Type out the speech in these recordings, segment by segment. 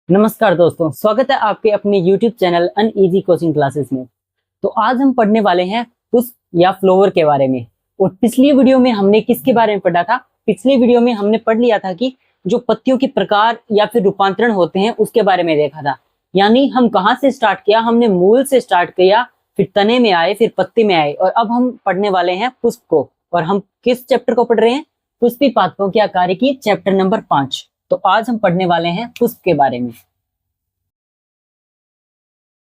नमस्कार दोस्तों, स्वागत है आपके अपने YouTube channel uneasy coaching classes में। तो आज हम पढ़ने वाले हैं पुष्प या फ्लावर के बारे में। और पिछली वीडियो में हमने किसके बारे में पढ़ा था? पिछली वीडियो में हमने पढ़ लिया था कि जो पत्तियों के प्रकार या फिर रूपांतरण होते हैं उसके बारे में देखा था। यानी हम कहाँ से स्टार्ट किया? हमने मूल से स्टार्ट किया, फिर तने में आए, फिर पत्ती में आए, और अब हम पढ़ने वाले हैं पुष्प को। और हम किस चैप्टर को पढ़ रहे हैं? पुष्पी पादपों के आकार की चैप्टर नंबर 5। तो आज हम पढ़ने वाले हैं पुष्प के बारे में।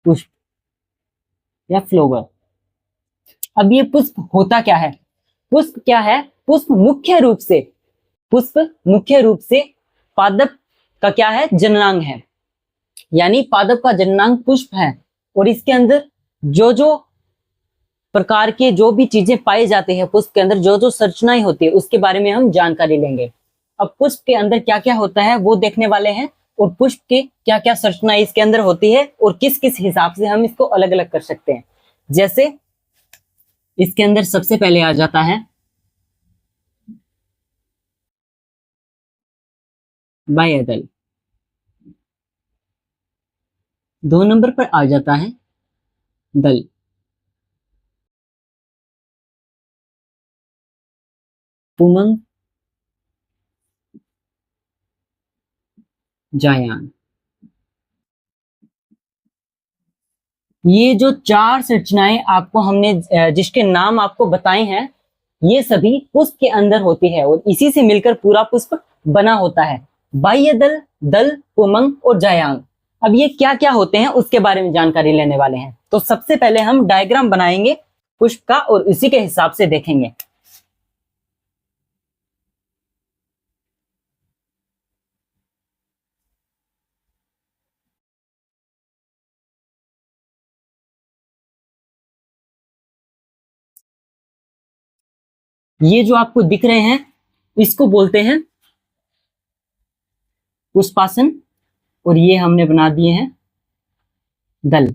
पुष्प या फ्लावर। अब ये पुष्प होता क्या है? पुष्प क्या है? पुष्प मुख्य रूप से पादप का क्या है? जननांग है। यानी पादप का जननांग पुष्प है, और इसके अंदर जो जो प्रकार के जो भी चीजें पाई जाती है, पुष्प के अंदर जो जो संरचनाएं होती है उसके बारे में हम जानकारी लेंगे। अब पुष्प के अंदर क्या क्या होता है वो देखने वाले हैं, और पुष्प के क्या क्या संरचना इसके अंदर होती है और किस किस हिसाब से हम इसको अलग अलग कर सकते हैं। जैसे इसके अंदर सबसे पहले आ जाता है बाह्यदल, 2 नंबर पर आ जाता है दल, पुमंग, जायान। ये जो 4 संरचनाएं आपको हमने जिसके नाम आपको बताए हैं, ये सभी पुष्प के अंदर होती है, और इसी से मिलकर पूरा पुष्प बना होता है। बाह्य दल, दल, पुमंग और जायांग। अब ये क्या क्या होते हैं उसके बारे में जानकारी लेने वाले हैं। तो सबसे पहले हम डायग्राम बनाएंगे पुष्प का, और उसी के हिसाब से देखेंगे। ये जो आपको दिख रहे हैं इसको बोलते हैं पुष्पासन, और ये हमने बना दिए हैं दल।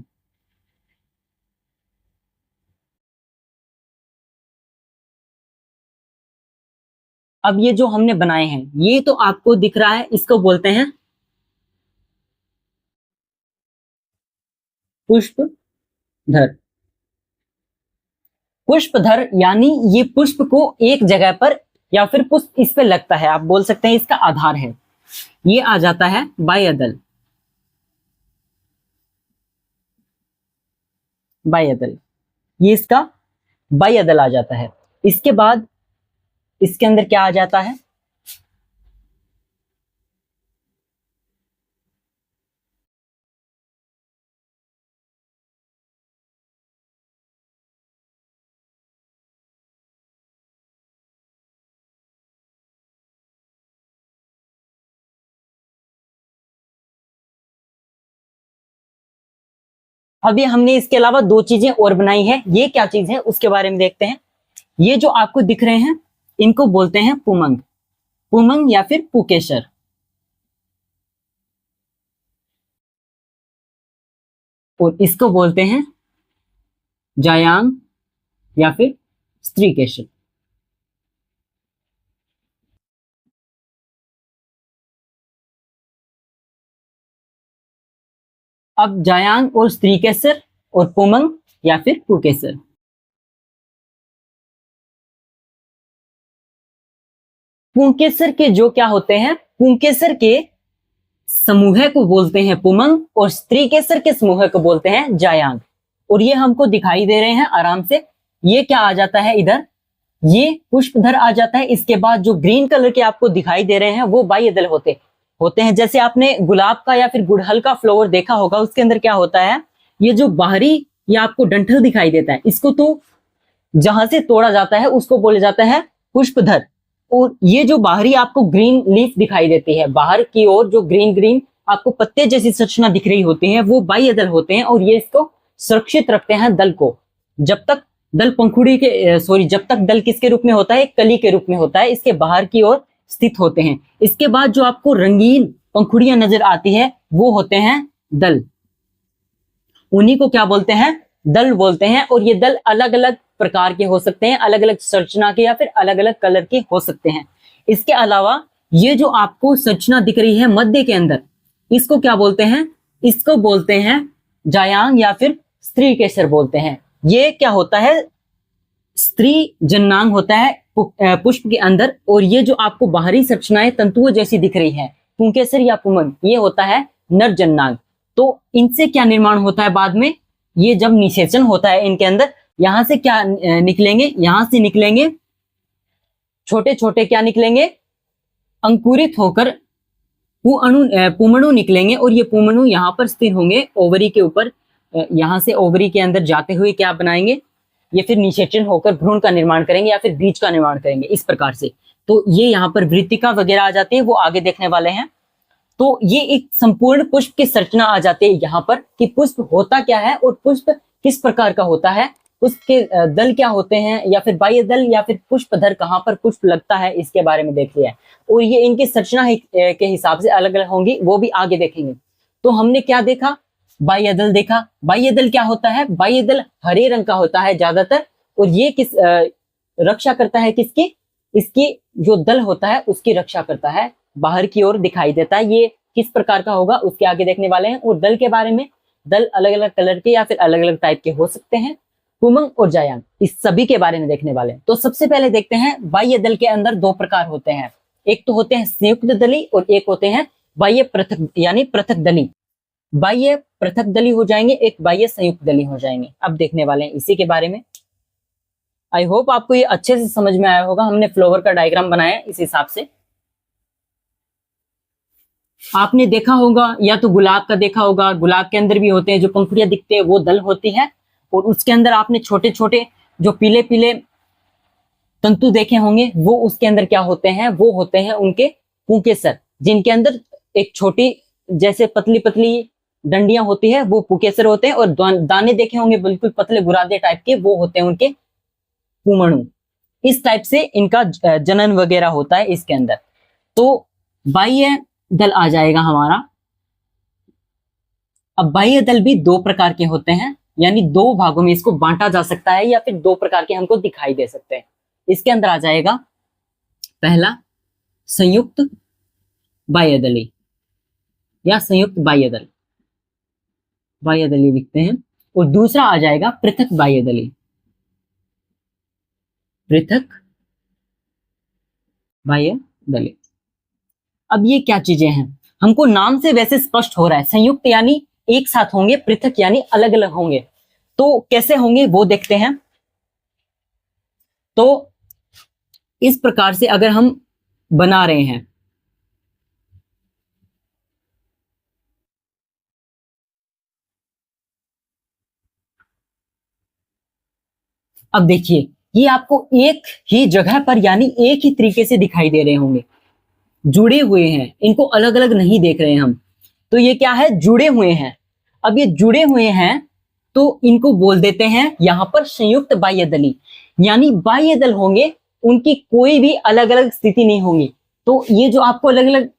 अब ये जो हमने बनाए हैं, ये तो आपको दिख रहा है, इसको बोलते हैं पुष्पधर। पुष्पधर यानी ये पुष्प को एक जगह पर या फिर पुष्प इस पे लगता है, आप बोल सकते हैं इसका आधार है। ये आ जाता है बाह्यदल। बाह्यदल, ये इसका बाह्यदल आ जाता है। इसके बाद इसके अंदर क्या आ जाता है? अभी हमने इसके अलावा 2 चीजें और बनाई है। ये क्या चीज है उसके बारे में देखते हैं। ये जो आपको दिख रहे हैं इनको बोलते हैं पुमंग। पुमंग या फिर पुकेसर। और इसको बोलते हैं जायांग या फिर स्त्रीकेसर। अब जायांग और स्त्रीकेसर और पुमंग या फिर पुकेसर। पुंकेसर के जो क्या होते हैं? पुंकेसर के समूह को बोलते हैं पुमंग, और स्त्रीकेसर के समूह को बोलते हैं जायांग। और ये हमको दिखाई दे रहे हैं आराम से। ये क्या आ जाता है इधर? ये पुष्पधर आ जाता है। इसके बाद जो ग्रीन कलर के आपको दिखाई दे रहे हैं वो बाह्यदल होते हैं। जैसे आपने गुलाब का या फिर गुड़हल का फ्लावर देखा होगा, उसके अंदर क्या होता है? ये जो बाहरी ये आपको डंठल दिखाई देता है, इसको तो जहां से तोड़ा जाता है उसको बोला जाता है पुष्पधर। और ये जो बाहरी आपको ग्रीन लीफ दिखाई देती है, बाहर की ओर जो ग्रीन ग्रीन आपको पत्ते जैसी संरचना दिख रही होती है, वो बाह्यदल होते हैं। और ये इसको सुरक्षित रखते हैं दल को। जब तक दल पंखुड़ी के जब तक दल किसके रूप में होता है? कली के रूप में होता है, इसके बाहर की ओर स्थित होते हैं। इसके बाद जो आपको रंगीन पंखुड़ियां नजर आती है वो होते हैं दल। उन्हीं को क्या बोलते हैं? दल बोलते हैं। और ये दल अलग अलग प्रकार के हो सकते हैं, अलग अलग संरचना के या फिर अलग अलग कलर के हो सकते हैं। इसके अलावा ये जो आपको संरचना दिख रही है मध्य के अंदर, इसको क्या बोलते हैं? इसको बोलते हैं जायांग या फिर स्त्री केसर बोलते हैं। ये क्या होता है? स्त्री जननांग होता है पुष्प के अंदर, और ये जो आपको बाहरी संरचनाएं तंतुओं जैसी दिख रही है पुंकेसर या पुमन, ये होता है नर जननांग। तो इनसे क्या निर्माण होता है बाद में? ये जब निषेचन होता है इनके अंदर, यहां से क्या निकलेंगे? यहां से निकलेंगे छोटे छोटे क्या निकलेंगे? अंकुरित होकर पुमणु निकलेंगे, और ये पुमणु यहाँ पर स्थिर होंगे ओवरी के ऊपर। यहाँ से ओवरी के अंदर जाते हुए क्या बनाएंगे? ये फिर निषेचन होकर भ्रूण का निर्माण करेंगे या फिर बीज का निर्माण करेंगे, इस प्रकार से। तो ये यहाँ पर वृत्तिका वगैरह आ जाती है, वो आगे देखने वाले हैं। तो ये एक संपूर्ण पुष्प की संरचना आ जाती है यहाँ पर, कि पुष्प होता क्या है और पुष्प किस प्रकार का होता है, उसके दल क्या होते हैं, या फिर बाह्य दल या फिर पुष्पधर कहाँ पर पुष्प लगता है, इसके बारे में देख लिया है। और ये इनकी संरचना के हिसाब से अलग अलग होंगी, वो भी आगे देखेंगे। तो हमने क्या देखा? बाह्य दल देखा। बाह्य दल क्या होता है? बाह्य दल हरे रंग का होता है ज्यादातर, और ये किस रक्षा करता है? किसकी? इसकी जो दल होता है उसकी रक्षा करता है, बाहर की ओर दिखाई देता है। ये किस प्रकार का होगा उसके आगे देखने वाले हैं। और दल के बारे में, दल अलग अलग कलर के या फिर अलग अलग टाइप के हो सकते हैं। पुमंग और जायांग, इस सभी के बारे में देखने वाले हैं। तो सबसे पहले देखते हैं बाह्य दल के अंदर दो प्रकार होते हैं, एक तो होते हैं संयुक्त दली और एक होते हैं बाह्य पृथक यानी पृथक दली। बाह्य पृथक दली हो जाएंगे, एक बाह्य संयुक्त दली हो जाएंगे। अब देखने वाले हैं इसी के बारे में। आई होप आपको ये अच्छे से समझ में आया होगा। हमने फ्लावर का डायग्राम बनाया इस हिसाब से। आपने देखा होगा, या तो गुलाब का देखा होगा, गुलाब के अंदर भी होते हैं जो पंखुड़ियां दिखते हैं, वो दल होती है। और उसके अंदर आपने छोटे छोटे जो पीले पीले तंतु देखे होंगे, वो उसके अंदर क्या होते हैं? वो होते हैं उनके पुंकेसर, जिनके अंदर एक छोटी जैसे पतली पतली डंडियां होती है, वो पुंकेसर होते हैं। और दाने देखे होंगे बिल्कुल पतले बुरादे टाइप के, वो होते हैं उनके पुमणु। इस टाइप से इनका जनन वगैरह होता है इसके अंदर। तो बाह्य दल आ जाएगा हमारा। अब बाह्य दल भी दो प्रकार के होते हैं, यानी दो भागों में इसको बांटा जा सकता है, या फिर दो प्रकार के हमको दिखाई दे सकते हैं। इसके अंदर आ जाएगा पहला संयुक्त बाह्य दली या संयुक्त बाह्य दल, बाह्य दली लिखते हैं। और दूसरा आ जाएगा पृथक बाह्य दली, पृथक बाह्य दली। अब ये क्या चीजें हैं? हमको नाम से वैसे स्पष्ट हो रहा है, संयुक्त यानी एक साथ होंगे, पृथक यानी अलग अलग होंगे। तो कैसे होंगे वो देखते हैं। तो इस प्रकार से अगर हम बना रहे हैं, अब देखिए ये आपको एक ही जगह पर यानी एक ही तरीके से दिखाई दे रहे होंगे, जुड़े हुए हैं, इनको अलग अलग नहीं देख रहे हैं हम। तो ये क्या है? जुड़े हुए हैं। अब ये जुड़े हुए हैं तो इनको बोल देते हैं यहां पर संयुक्त बाह्य दली, यानी बाह्य दल होंगे, उनकी कोई भी अलग अलग स्थिति नहीं होंगी। तो ये जो आपको अलग अलग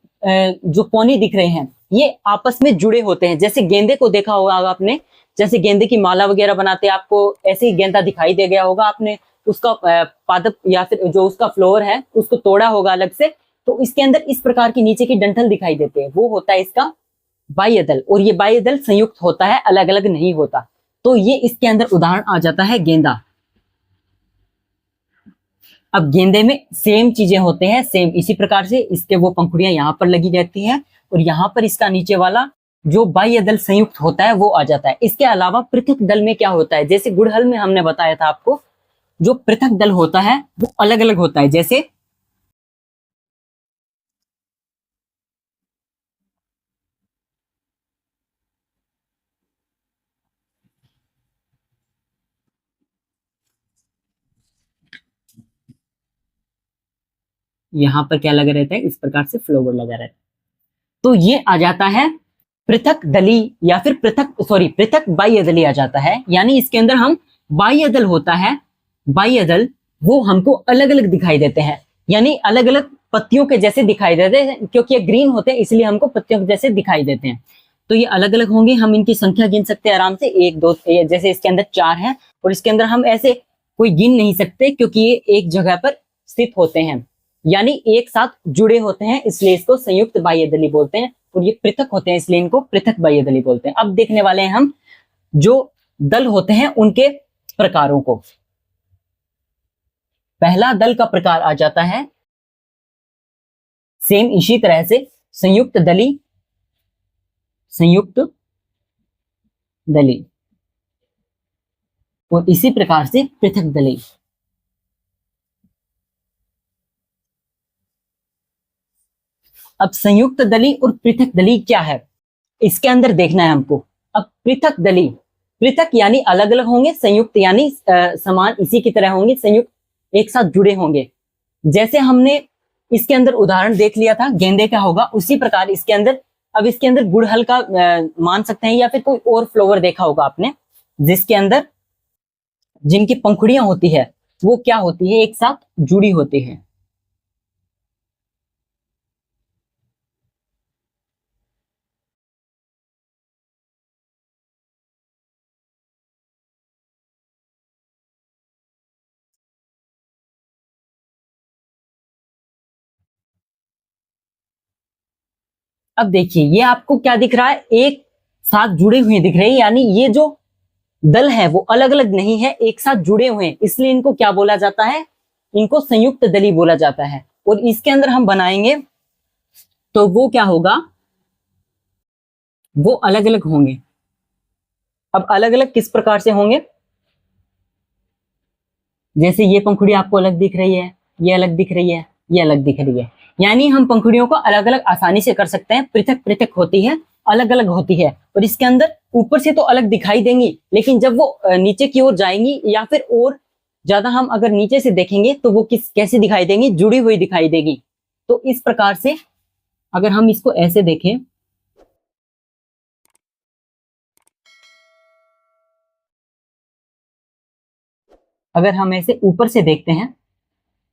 जो पौनी दिख रहे हैं, ये आपस में जुड़े होते हैं। जैसे गेंदे को देखा होगा आपने, जैसे गेंदे की माला वगैरह बनाते हैं, आपको ऐसे ही गेंदा दिखाई दे गया होगा। आपने उसका पादप या फिर जो उसका फ्लोर है उसको तोड़ा होगा अलग से, तो इसके अंदर इस प्रकार की नीचे की डंठल दिखाई देते हैं, वो होता है इसका बाह्य दल। और ये बाह्य दल संयुक्त होता है, अलग अलग नहीं होता। तो ये इसके अंदर उदाहरण आ जाता है गेंदा। अब गेंदे में सेम चीजें होते हैं, सेम इसी प्रकार से इसके वो पंखुड़ियां यहाँ पर लगी रहती हैं, और यहाँ पर इसका नीचे वाला जो बाह्य दल संयुक्त होता है वो आ जाता है। इसके अलावा पृथक दल में क्या होता है? जैसे गुड़हल में हमने बताया था आपको, जो पृथक दल होता है वो अलग अलग होता है। जैसे यहां पर क्या लगा रहता है? इस प्रकार से फ्लावर लगा रहता है। तो ये आ जाता है पृथक दली या फिर पृथक बाह्य दली आ जाता है। यानी इसके अंदर हम बाह्य दल होता है, बाह्य दल वो हमको अलग अलग दिखाई देते हैं, यानी अलग अलग पत्तियों के जैसे दिखाई देते हैं, क्योंकि ये ग्रीन होते हैं इसलिए हमको पत्तियों के जैसे दिखाई देते हैं। तो ये अलग अलग होंगे, हम इनकी संख्या गिन सकते हैं आराम से, 1 2 जैसे इसके अंदर 4 है, और इसके अंदर हम ऐसे कोई गिन नहीं सकते क्योंकि ये एक जगह पर स्थित होते हैं। यानी एक साथ जुड़े होते हैं, इसलिए इसको संयुक्त बाह्यदली बोलते हैं। और ये पृथक होते हैं, इसलिए इनको पृथक बाह्यदली बोलते हैं। अब देखने वाले हैं हम जो दल होते हैं उनके प्रकारों को। पहला दल का प्रकार आ जाता है सेम इसी तरह से संयुक्त दली, संयुक्त दली, और इसी प्रकार से पृथक दली। अब संयुक्त दली और पृथक दली क्या है, इसके अंदर देखना है हमको। अब पृथक दली, पृथक यानी अलग अलग होंगे, संयुक्त यानी समान इसी की तरह होंगे, संयुक्त एक साथ जुड़े होंगे। जैसे हमने इसके अंदर उदाहरण देख लिया था गेंदे का होगा, उसी प्रकार इसके अंदर, अब इसके अंदर गुड़हल का मान सकते हैं, या फिर कोई और फ्लावर देखा होगा आपने जिसके अंदर जिनकी पंखुड़ियां होती है वो क्या होती है, एक साथ जुड़ी होती है। अब देखिए ये आपको क्या दिख रहा है, एक साथ जुड़े हुए दिख रहे हैं, यानी ये जो दल है वो अलग अलग नहीं है, एक साथ जुड़े हुए हैं, इसलिए इनको क्या बोला जाता है, इनको संयुक्त दली बोला जाता है। और इसके अंदर हम बनाएंगे तो वो क्या होगा, वो अलग अलग होंगे। अब अलग अलग किस प्रकार से होंगे, जैसे ये पंखुड़ी आपको अलग दिख रही है, ये अलग दिख रही है, ये अलग दिख रही है, यानी हम पंखुड़ियों को अलग अलग आसानी से कर सकते हैं। पृथक पृथक होती है, अलग अलग होती है, और इसके अंदर ऊपर से तो अलग दिखाई देंगी, लेकिन जब वो नीचे की ओर जाएंगी या फिर और ज्यादा हम अगर नीचे से देखेंगे तो वो कैसे दिखाई देंगी, जुड़ी हुई दिखाई देगी। तो इस प्रकार से अगर हम इसको ऐसे देखें, अगर हम ऐसे ऊपर से देखते हैं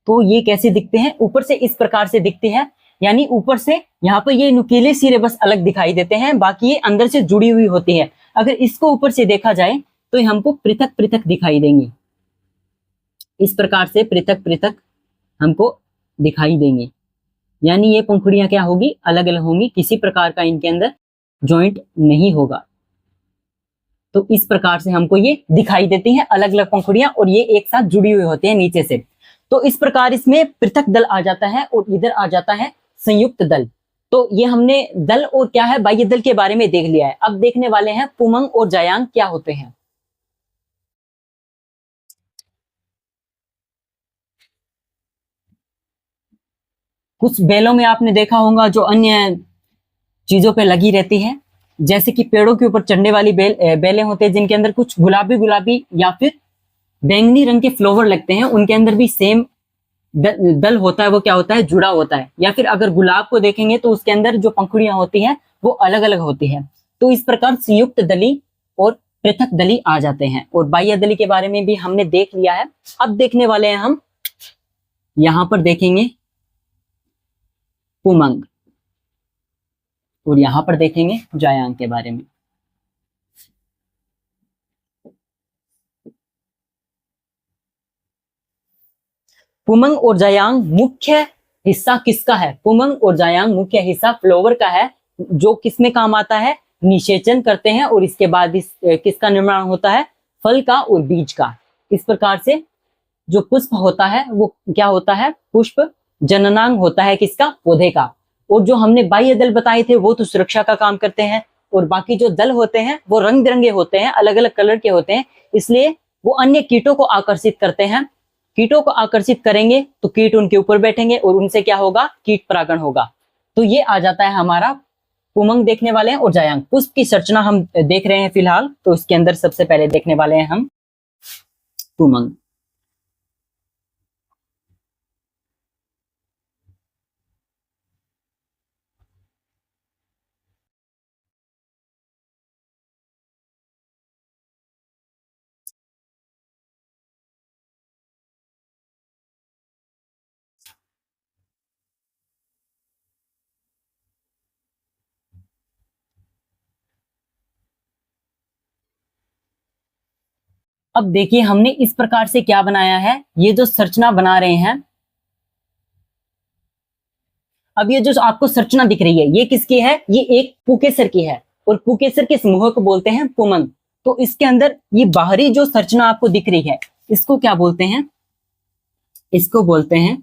तो ये कैसे दिखते हैं, ऊपर से इस प्रकार से दिखती है, यानी ऊपर से यहाँ पर ये नुकीले सिरे बस अलग दिखाई देते हैं, बाकी ये अंदर से जुड़ी हुई होती है। अगर इसको ऊपर से देखा जाए तो हमको पृथक पृथक दिखाई देंगी, इस प्रकार से पृथक पृथक हमको दिखाई देंगी, यानी ये पंखुड़ियां क्या होगी, अलग अलग होंगी, किसी प्रकार का इनके अंदर जॉइंट नहीं होगा। तो इस प्रकार से हमको ये दिखाई देती हैं अलग अलग पंखुड़ियां, और ये एक साथ जुड़ी हुई होती हैं नीचे से। तो इस प्रकार इसमें पृथक दल आ जाता है, और इधर आ जाता है संयुक्त दल। तो ये हमने दल और क्या है बाह्य दल के बारे में देख लिया है। अब देखने वाले हैं पुमंग और जायांग क्या होते हैं। कुछ बेलों में आपने देखा होगा जो अन्य चीजों पे लगी रहती है, जैसे कि पेड़ों के ऊपर चढ़ने वाली बेलें होते हैं जिनके अंदर कुछ गुलाबी गुलाबी या फिर बैंगनी रंग के फ्लावर लगते हैं, उनके अंदर भी सेम दल होता है, वो क्या होता है, जुड़ा होता है। या फिर अगर गुलाब को देखेंगे तो उसके अंदर जो पंखुड़ियां होती हैं वो अलग अलग होती है। तो इस प्रकार संयुक्त दली और पृथक दली आ जाते हैं, और बाह्य दली के बारे में भी हमने देख लिया है। अब देखने वाले हैं हम, यहां पर देखेंगे पुमंग, और यहां पर देखेंगे जायांग के बारे में। पुमंग और जायांग मुख्य हिस्सा किसका है, पुमंग और जायांग मुख्य हिस्सा फ्लावर का है, जो किसमें काम आता है, निषेचन करते हैं, और इसके बाद किसका निर्माण होता है, फल का और बीज का। इस प्रकार से जो पुष्प होता है वो क्या होता है, पुष्प जननांग होता है किसका, पौधे का। और जो हमने बाह्य दल बताए थे वो तो सुरक्षा का काम करते हैं, और बाकी जो दल होते हैं वो रंग बिरंगे होते हैं, अलग अलग कलर के होते हैं, इसलिए वो अन्य कीटों को आकर्षित करते हैं। कीटों को आकर्षित करेंगे तो कीट उनके ऊपर बैठेंगे और उनसे क्या होगा, कीट परागण होगा। तो ये आ जाता है हमारा पुमंग देखने वाले हैं। और जायांग पुष्प की संरचना हम देख रहे हैं फिलहाल, तो इसके अंदर सबसे पहले देखने वाले हैं हम पुमंग। अब देखिए हमने इस प्रकार से क्या बनाया है, ये जो संरचना बना रहे हैं अब ये जो आपको संरचना दिख रही है ये किसकी है, ये एक पुंकेसर की है और पुंकेसर के समूह को बोलते हैं पुमंग। तो इसके अंदर ये बाहरी जो संरचना आपको दिख रही है इसको क्या बोलते हैं, इसको बोलते हैं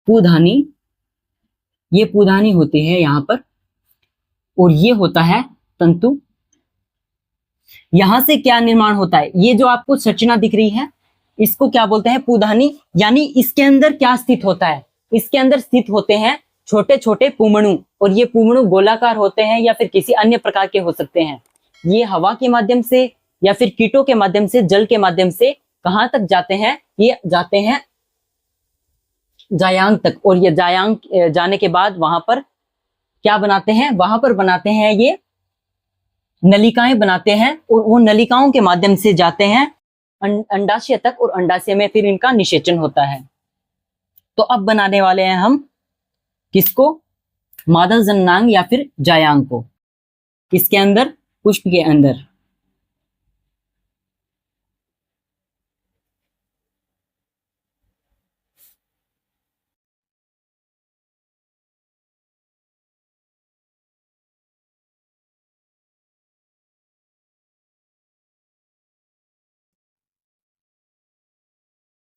पुधानी। ये पुधानी होती है यहां पर और ये होता है तंतु। यहां से क्या निर्माण होता है, ये जो आपको संरचना दिख रही है इसको क्या बोलते हैं, पुधानी। यानी इसके अंदर क्या स्थित होता है, इसके अंदर स्थित होते हैं छोटे छोटे पुमणु और ये पुमणु गोलाकार होते हैं या फिर किसी अन्य प्रकार के हो सकते हैं। ये हवा के माध्यम से या फिर कीटों के माध्यम से, जल के माध्यम से कहां तक जाते हैं, ये जाते हैं जायांग तक। और ये जायांग जाने के बाद वहां पर क्या बनाते हैं, वहां पर बनाते हैं ये नलिकाएं बनाते हैं और वो नलिकाओं के माध्यम से जाते हैं अंडाशय तक और अंडाशय में फिर इनका निषेचन होता है। तो अब बनाने वाले हैं हम किसको, मादा जननांग या फिर जायांग को। किसके अंदर, पुष्प के अंदर।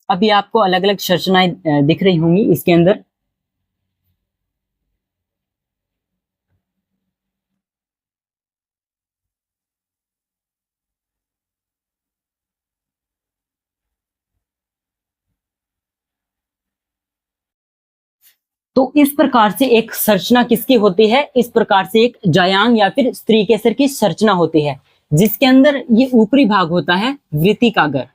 अभी आपको अलग अलग संरचनाएं दिख रही होंगी इसके अंदर। तो इस प्रकार से एक संरचना किसकी होती है, इस प्रकार से एक जायांग या फिर स्त्री केसर की संरचना होती है जिसके अंदर ये ऊपरी भाग होता है वृत्तिकागर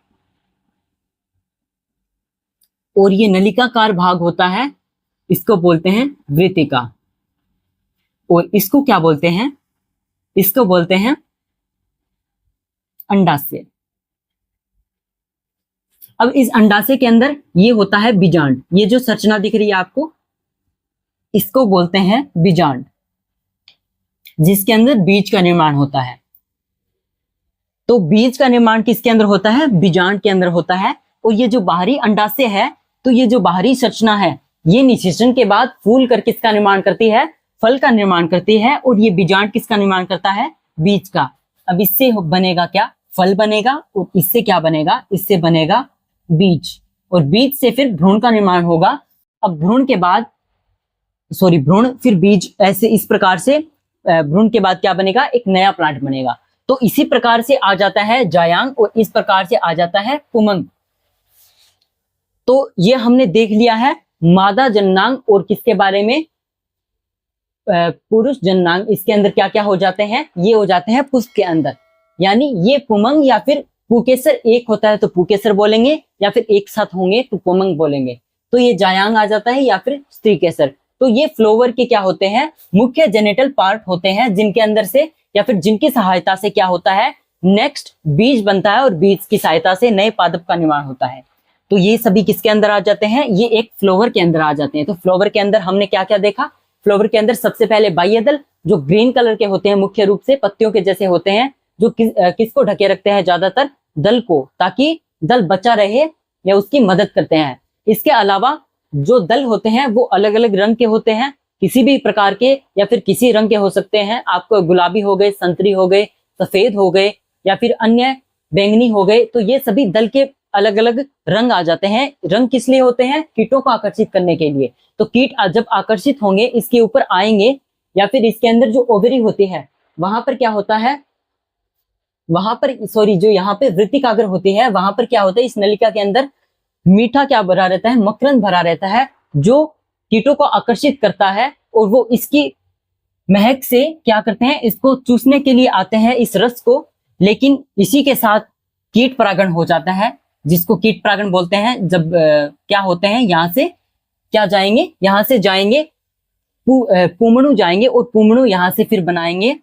और ये नलिकाकार भाग होता है, इसको बोलते हैं वृत्तिका। और इसको क्या बोलते हैं, इसको बोलते हैं अंडाशय। अब इस अंडाशय के अंदर ये होता है बीजांड। ये जो संरचना दिख रही है आपको इसको बोलते हैं बीजांड, जिसके अंदर बीज का निर्माण होता है। तो बीज का निर्माण किसके अंदर होता है, बीजांड के अंदर होता है। और ये जो बाहरी अंडाशय है, तो ये जो बाहरी संरचना है ये निषेचन के बाद फूल कर किसका निर्माण करती है, फल का निर्माण करती है। और ये बीजांड किसका निर्माण करता है, बीज का। अब इससे बनेगा क्या, फल बनेगा। और इससे क्या बनेगा, इससे बनेगा बीज। और बीज से फिर भ्रूण का निर्माण होगा। अब भ्रूण के बाद भ्रूण फिर बीज, ऐसे इस प्रकार से भ्रूण के बाद क्या बनेगा, एक नया प्लांट बनेगा। तो इसी प्रकार से आ जाता है जायांग और इस प्रकार से आ जाता है पुमंग। तो ये हमने देख लिया है मादा जननांग और किसके बारे में, पुरुष जननांग। इसके अंदर क्या क्या हो जाते हैं, ये हो जाते हैं पुष्प के अंदर। यानी ये पुमंग या फिर पुंकेसर एक होता है तो पुंकेसर बोलेंगे, या फिर एक साथ होंगे तो पुमंग बोलेंगे। तो ये जायांग आ जाता है या फिर स्त्री केसर। तो ये फ्लावर के क्या होते हैं, मुख्य जेनिटल पार्ट होते हैं जिनके अंदर से या फिर जिनकी सहायता से क्या होता है, नेक्स्ट बीज बनता है और बीज की सहायता से नए पादप का निर्माण होता है। तो ये सभी किसके अंदर आ जाते हैं, ये एक फ्लावर के अंदर आ जाते हैं। तो फ्लावर के अंदर हमने क्या क्या देखा, फ्लावर के अंदर सबसे पहले बाह्य दल जो ग्रीन कलर के होते हैं, मुख्य रूप से पत्तियों के जैसे होते हैं, जो किसको ढके रखते हैं, ज्यादातर दल को, ताकि दल बचा रहे या उसकी मदद करते हैं। इसके अलावा जो दल होते हैं वो अलग अलग रंग के होते हैं, किसी भी प्रकार के या फिर किसी रंग के हो सकते हैं। आपको गुलाबी हो गए, संतरी हो गए, सफेद हो गए या फिर अन्य बैंगनी हो गए। तो ये सभी दल के अलग अलग रंग आ जाते हैं। रंग किस लिए होते हैं, कीटों को आकर्षित करने के लिए। तो कीट जब आकर्षित होंगे, इसके ऊपर आएंगे या फिर इसके अंदर जो ओवरी होती है वहां पर क्या होता है, वहां पर जो यहाँ पे वृत्तिकाग्र होती है वहां पर क्या होता है, इस नलिका के अंदर मीठा क्या भरा रहता है, मकरंद भरा रहता है जो कीटों को आकर्षित करता है। और वो इसकी महक से क्या करते हैं, इसको चूसने के लिए आते हैं इस रस को। लेकिन इसी के साथ कीट परागण हो जाता है, जिसको कीट परागण बोलते हैं। जब क्या होते हैं, यहाँ से क्या जाएंगे, यहाँ से जाएंगे पुमणु जाएंगे और पुमणु यहाँ से फिर बनाएंगे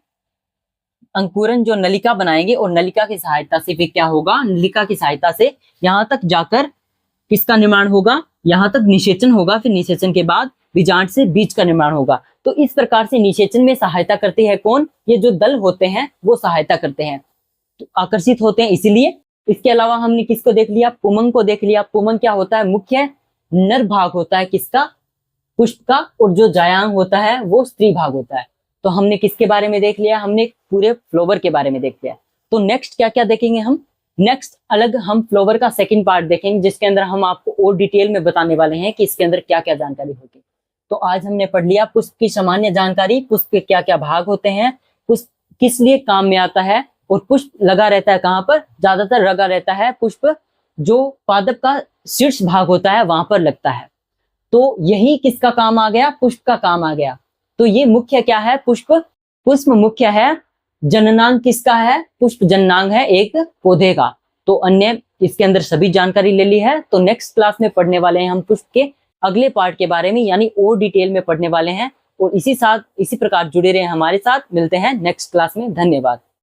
अंकुरन, जो नलिका बनाएंगे। और नलिका की सहायता से फिर क्या होगा, नलिका की सहायता से यहाँ तक जाकर किसका निर्माण होगा, यहाँ तक निषेचन होगा। फिर निषेचन के बाद बीजांड से बीज का निर्माण होगा। तो इस प्रकार से निषेचन में सहायता करते हैं कौन? ये जो दल होते हैं वो सहायता करते हैं, तो आकर्षित होते हैं इसीलिए। इसके अलावा हमने किसको देख लिया? पुमंग को देख लिया। पुमंग क्या होता है? मुख्य नर भाग होता है किसका? पुष्प का। और जो जायांग होता है वो स्त्री भाग होता है। तो हमने किसके बारे में देख लिया? हमने पूरे फ्लावर के बारे में देख लिया। तो नेक्स्ट क्या क्या देखेंगे हम? नेक्स्ट अलग हम फ्लावर का सेकंड पार्ट देखेंगे, जिसके अंदर हम आपको और डिटेल में बताने वाले हैं कि इसके अंदर क्या क्या जानकारी होगी। तो आज हमने पढ़ लिया पुष्प की सामान्य जानकारी, पुष्प के क्या क्या भाग होते हैं, पुष्प किस लिए काम में आता है, और पुष्प लगा रहता है कहाँ पर? ज्यादातर लगा रहता है पुष्प जो पादप का शीर्ष भाग होता है वहां पर लगता है। तो यही किसका काम आ गया? पुष्प का काम आ गया। तो ये मुख्य क्या है? पुष्प मुख्य है। जननांग किसका है? पुष्प जननांग है एक पौधे का। तो अन्य इसके अंदर सभी जानकारी ले ली है। तो नेक्स्ट क्लास में पढ़ने वाले हैं हम पुष्प के अगले पार्ट के बारे में, यानी और डिटेल में पढ़ने वाले हैं। और इसी प्रकार जुड़े रहे हमारे साथ। मिलते हैं नेक्स्ट क्लास में। धन्यवाद।